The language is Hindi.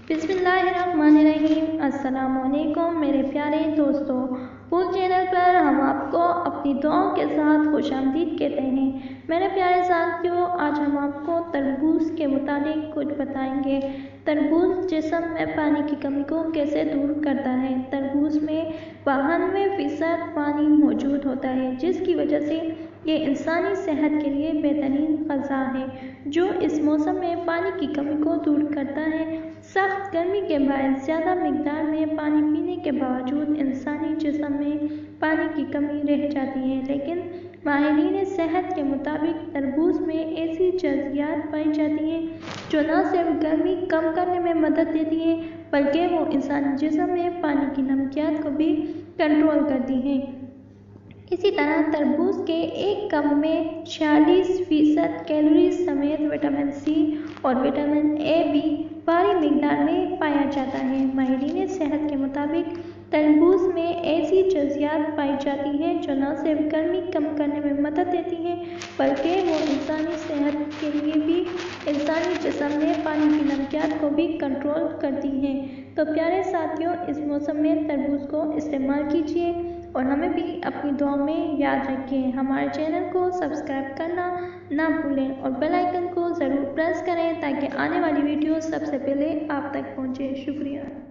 बिस्मिल्लाहिर्रहमानिर्रहीम। अस्सलामुअलैकुम मेरे प्यारे दोस्तों। फूड चैनल पर हम आपको अपनी दुआओं के साथ खुशामदीद कहते हैं। मेरे प्यारे साथियों, आज हम आपको तरबूज के मुतालिक कुछ बताएंगे। तरबूज जिस्म में पानी की कमी को कैसे दूर करता है। तरबूज में 92% पानी मौजूद होता है, जिसकी वजह से ये इंसानी सेहत के लिए बेहतरीन ग़ज़ा है, जो इस मौसम में पानी की कमी को दूर करता है। सख्त गर्मी के बाद ज़्यादा मिकदार में पानी पीने के बावजूद इंसानी जिस्म में पानी की कमी रह जाती है, लेकिन माहिरीन सेहत के मुताबिक तरबूज में ऐसी जज़ियात पाई जाती हैं जो न सिर्फ गर्मी कम करने में मदद देती हैं, बल्कि वो इंसानी जिस्म में पानी की नमकियात को भी कंट्रोल करती हैं। इसी तरह तरबूज के एक कप में 46% कैलोरीज समेत विटामिन सी और विटामिन ए भी भारी मिकदार में पाया जाता है। माहिरीन सेहत के मुताबिक तरबूज में ऐसी जज़ियात पाई जाती हैं जो न सिर्फ गर्मी कम करने में मदद देती हैं, बल्कि वो इंसानी सेहत के लिए भी इंसानी जिस्म में पानी की नमकियात को भी कंट्रोल करती हैं। तो प्यारे साथियों, इस मौसम में तरबूज को इस्तेमाल कीजिए और हमें भी अपनी दुआ में याद रखें। हमारे चैनल को सब्सक्राइब करना ना भूलें और बेल आइकन को ज़रूर प्रेस करें ताकि आने वाली वीडियो सबसे पहले आप तक पहुँचे। शुक्रिया।